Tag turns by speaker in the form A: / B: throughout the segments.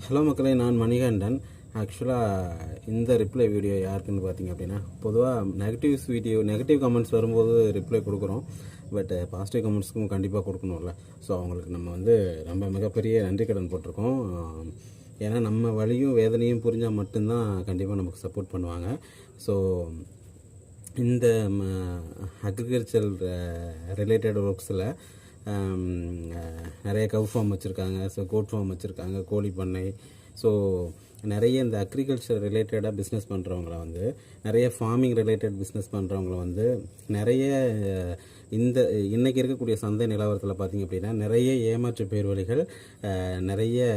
A: Hello மக்களே, நான் மணிகண்டன். ஆக்சுவலாக இந்த ரிப்ளை வீடியோ யாருக்குன்னு பார்த்தீங்க அப்படின்னா, பொதுவாக நெகட்டிவ் கமெண்ட்ஸ் வரும்போது ரிப்ளை கொடுக்குறோம். பட் பாசிட்டிவ் கமெண்ட்ஸ்க்கும் கண்டிப்பாக கொடுக்கணும்ல. ஸோ அவங்களுக்கு நம்ம மிகப்பெரிய நன்றி கடன் போட்டிருக்கோம். ஏன்னா நம்ம வலியும் வேதனையும் புரிஞ்சால் மட்டும்தான் கண்டிப்பாக நமக்கு சப்போர்ட் பண்ணுவாங்க. ஸோ இந்த அக்ரிகல்ச்சர் ரிலேட்டட் ஒர்க்ஸில் நிறைய கவ் ஃபார்ம் வச்சுருக்காங்க, ஸோ கோட் ஃபார்ம் வச்சுருக்காங்க, கோழி பண்ணை. ஸோ நிறைய இந்த அக்ரிகல்ச்சர் ரிலேட்டடாக பிஸ்னஸ் பண்ணுறவங்கள நிறைய ஃபார்மிங் ரிலேட்டட் பிஸ்னஸ் பண்ணுறவங்கள நிறைய இன்றைக்கி இருக்கக்கூடிய சந்தை நிலவரத்தில் பார்த்திங்க அப்படின்னா நிறைய ஏமாற்று பேர் வழிகள், நிறைய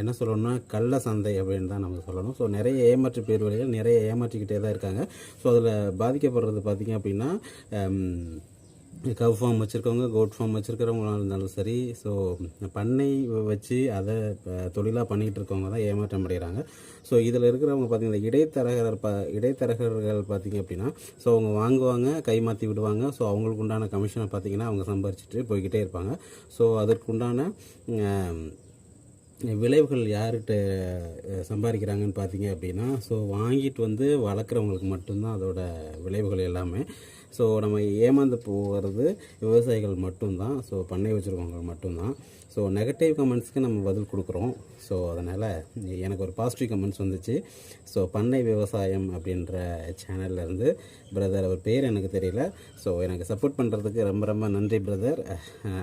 A: என்ன சொல்லணும்னா கள்ள சந்தை அப்படின்னு தான் நம்ம சொல்லணும். ஸோ நிறைய ஏமாற்று பேர் வழிகள் நிறைய ஏமாற்றிக்கிட்டே தான் இருக்காங்க. ஸோ அதில் பாதிக்கப்படுறது பார்த்திங்க அப்படின்னா கவ் ஃபார்ம் வச்சுருக்கவங்க, கோட் ஃபார்ம் வச்சுருக்கிறவங்களாக இருந்தாலும் சரி, ஸோ பண்ணை வச்சு அதை தொழிலாக பண்ணிகிட்டு இருக்கவங்க தான் ஏமாற்றம் அடைகிறாங்க. ஸோ இதில் இருக்கிறவங்க பார்த்திங்கன்னா இடைத்தரகர்கள் பார்த்திங்க அப்படின்னா, ஸோ அவங்க வாங்குவாங்க, கைமாற்றி விடுவாங்க. ஸோ அவங்களுக்கு உண்டான கமிஷனை பார்த்திங்கன்னா அவங்க சம்பாரிச்சிட்டு போய்கிட்டே இருப்பாங்க. ஸோ அதற்குண்டான விளைவுகள் யார்கிட்ட சம்பாதிக்கிறாங்கன்னு பார்த்தீங்க அப்படின்னா, ஸோ வாங்கிட்டு வளர்க்குறவங்களுக்கு மட்டும்தான் அதோட விளைவுகள் எல்லாமே. ஸோ நம்ம ஏமாந்து போகிறது விவசாயிகள் மட்டும்தான், ஸோ பண்ணை வச்சுருக்கவங்க மட்டும்தான். ஸோ நெகட்டிவ் கமெண்ட்ஸ்க்கு நம்ம பதில் கொடுக்குறோம். ஸோ அதனால் எனக்கு ஒரு பாசிட்டிவ் கமெண்ட்ஸ் வந்துச்சு. ஸோ பண்ணை விவசாயம் அப்படின்ற சேனல்லேருந்து பிரதர், அவர் பேர் எனக்கு தெரியல. ஸோ எனக்கு சப்போர்ட் பண்ணுறதுக்கு ரொம்ப ரொம்ப நன்றி பிரதர்.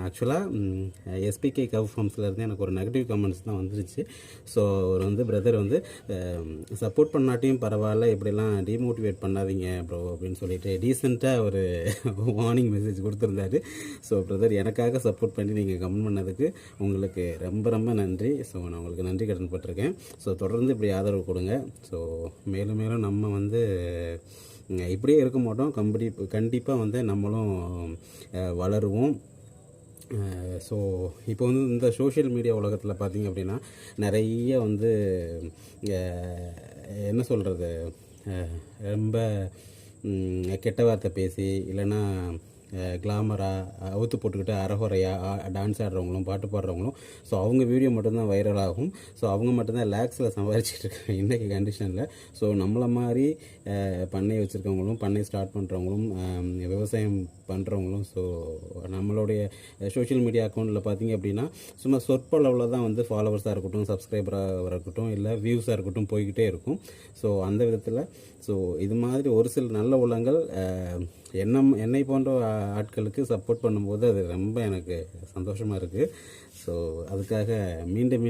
A: ஆக்சுவலாக எஸ்பிகே கவ் ஃபார்ம்ஸ்லேருந்து எனக்கு ஒரு நெகட்டிவ் கமெண்ட்ஸ் தான் வந்துருச்சு. ஸோ அவர் பிரதர் சப்போர்ட் பண்ணாட்டியும் பரவாயில்ல, இப்படிலாம் டிமோட்டிவேட் பண்ணாதீங்க ப்ரோ அப்படின்னு சொல்லிட்டு டீசெண்டாக ஒரு வார்னிங் மெசேஜ் கொடுத்துருந்தாரு. ஸோ பிரதர், எனக்காக சப்போர்ட் பண்ணி நீங்கள் கமெண்ட் பண்ணதுக்கு உங்களுக்கு ரொம்ப ரொம்ப நன்றி. ஸோ நான் உங்களுக்கு நன்றி கடன் பட்டிருக்கேன். ஸோ தொடர்ந்து இப்படி ஆதரவு கொடுங்க. ஸோ மேலும் மேலும் நம்ம இப்படியே இருக்க மாட்டோம், கண்டிப்பாக நம்மளும் வளருவோம். ஸோ இப்போ இந்த சோஷியல் மீடியா உலகத்தில் பார்த்திங்க அப்படின்னா நிறைய என்ன சொல்கிறது, ரொம்ப கெட்ட வார்த்தை பேசி இல்லைன்னா கிளாமராக அவுத்து போட்டுக்கிட்டு அறகுறையாக டான்ஸ் ஆடுறவங்களும் பாட்டு பாடுறவங்களும், ஸோ அவங்க வீடியோ மட்டும்தான் வைரல் ஆகும். ஸோ அவங்க மட்டும்தான் லேக்ஸில் சம்பாதிச்சிட்டு இருக்காங்க இன்றைக்கி கண்டிஷனில். ஸோ நம்மளை மாதிரி பண்ணை வச்சுருக்கவங்களும், பண்ணை ஸ்டார்ட் பண்ணுறவங்களும், விவசாயம் பண்ணுறவங்களும், ஸோ நம்மளுடைய சோஷியல் மீடியா அக்கௌண்ட்டில் பார்த்திங்க அப்படின்னா சும்மா சொற்பளவில் தான் ஃபாலோவர்ஸாக இருக்கட்டும், சப்ஸ்கிரைபராக இருக்கட்டும், இல்லை வியூஸாக இருக்கட்டும் போய்கிட்டே இருக்கும். ஸோ அந்த விதத்தில் ஸோ இது மாதிரி ஒரு சில நல்ல உள்ளங்கள் என்னை போன்ற ஆட்களுக்கு சப்போர்ட் பண்ணும்போது அது ரொம்ப எனக்கு சந்தோஷமாக இருக்குது. ஸோ அதுக்காக மீண்டும்